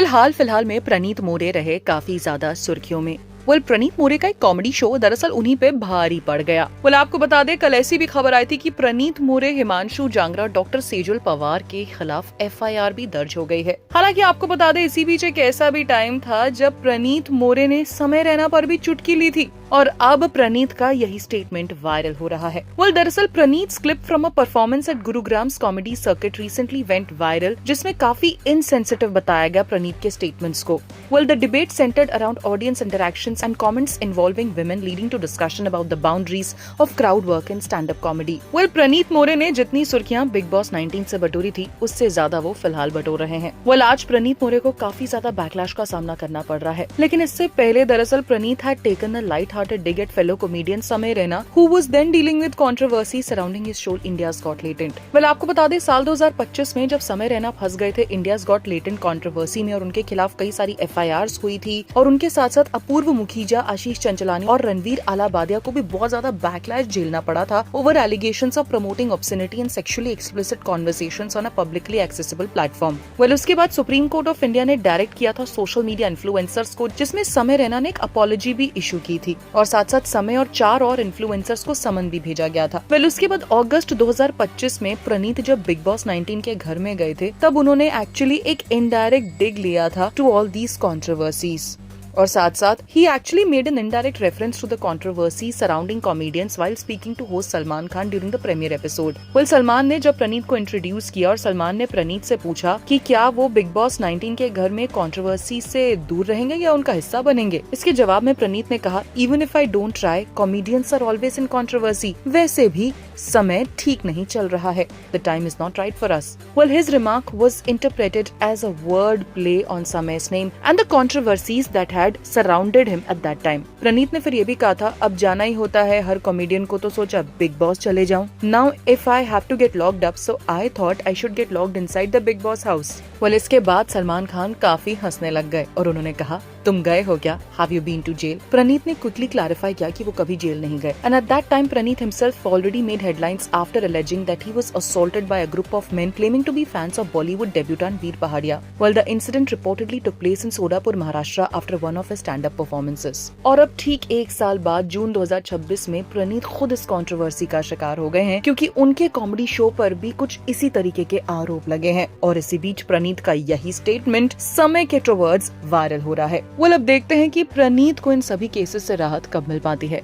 हाल फिलहाल में प्रणीत मोरे रहे काफी ज्यादा सुर्खियों में। प्रणीत मोरे का एक कॉमेडी शो दरअसल उन्हीं पे भारी पड़ गया। आपको बता दें, कल ऐसी भी खबर आई थी कि प्रणीत मोरे, हिमांशु जांगरा, डॉक्टर सेजुल पवार के खिलाफ FIR भी दर्ज हो गई है। हालांकि आपको बता दें, इसी बीच एक ऐसा भी टाइम था जब प्रणीत मोरे ने समय रैना पर भी चुटकी ली थी और अब प्रणीत का यही स्टेटमेंट वायरल हो रहा है। दरअसल Praneet clip from a performance at Gurugram's comedy circuit recently went viral, जिसमें काफी इनसेंसिटिव बताया गया प्रणीत के स्टेटमेंट्स को। The debate centered around audience interactions and comments involving women, leading to discussion about the boundaries of crowd work in stand-up comedy. प्रणीत मोरे ने जितनी सुर्खियां big boss 19 से बटोरी थी, उससे ज्यादा वो फिलहाल बटोर रहे हैं। आज प्रणीत मोरे को काफी ज्यादा बैकलैश का सामना करना पड़ रहा है, लेकिन इससे पहले दरअसल प्रणीत had taken a light-hearted dig at fellow comedian समय Raina, who was then dealing with controversy surrounding his show India's Got Latent. आपको बता दें, साल 2025 में जब समय रैना फंस गए थे India's Got Latent कंट्रोवर्सी में और उनके खिलाफ कई सारी FIRs हुई थी और उनके साथ साथ अपूर्व मुखीजा, आशीष चंचलानी और रणवीर आलाबादिया को भी बहुत ज्यादा बैकलैश झेलना पड़ा था over allegations of promoting obscenity and sexually explicit conversations on a publicly accessible platform. उसके बाद सुप्रीम कोर्ट ऑफ इंडिया ने डायरेक्ट किया था सोशल मीडिया इन्फ्लुएंसर्स को, जिसमें समय रैना ने एक अपॉलॉजी भी इशू की थी और साथ साथ समय और 4 और इन्फ्लुएंसर्स को समन भी भेजा गया था। उसके बाद अगस्त 2025 में प्रणीत जब बिग बॉस 19 के घर में गए थे, तब उन्होंने एक्चुअली एक इनडायरेक्ट डिग लिया था टू ऑल दीज कॉन्ट्रोवर्सीज और साथ साथ he actually made an indirect reference to the controversy surrounding comedians while speaking to host Salman Khan during the premiere episode. Salman ने जब प्रणीत को इंट्रोड्यूस किया और सलमान ने प्रणीत से पूछा कि क्या वो बिग बॉस 19 के घर में कंट्रोवर्सी से दूर रहेंगे या उनका हिस्सा बनेंगे। इसके जवाब में प्रणीत ने कहा, even if I don't try, comedians are always in controversy. वैसे भी समय ठीक नहीं चल रहा है. The time is not right for us. His remark was interpreted as a word play on Samay's name and the controversies that had surrounded him at that time. प्रणीत ने फिर ये भी कहा था, अब जाना ही होता है हर कॉमेडियन को, तो सोचा बिग बॉस चले जाऊं. Now if I have to get locked up, so I thought I should get locked inside the Big Boss house. इसके बाद सलमान खान काफी हंसने लग गए और उन्होंने कहा, तुम गए हो क्या? Have you been to jail? प्रणीत ने क्विकली क्लैरिफाई किया कि वो कभी जेल नहीं गए. And at that time, Praneeth himself already made headlines after alleging that he was assaulted by a group of men claiming to be fans of Bollywood debutant Veer Pahadia. The incident reportedly took place in Sodapur, Maharashtra after one of his stand-up performances. और अब ठीक 1 साल बाद जून 2026 में प्रणीत खुद इस controversy का शिकार हो गए हैं, क्योंकि उनके कॉमेडी शो पर भी कुछ इसी तरीके के आरोप लगे हैं और इसी बीच प्रणीत का यही स्टेटमेंट समय के टुवर्ड्स वायरल हो रहा है. अब देखते हैं कि प्रणीत को इन सभी केसेस से राहत कब मिल पाती है.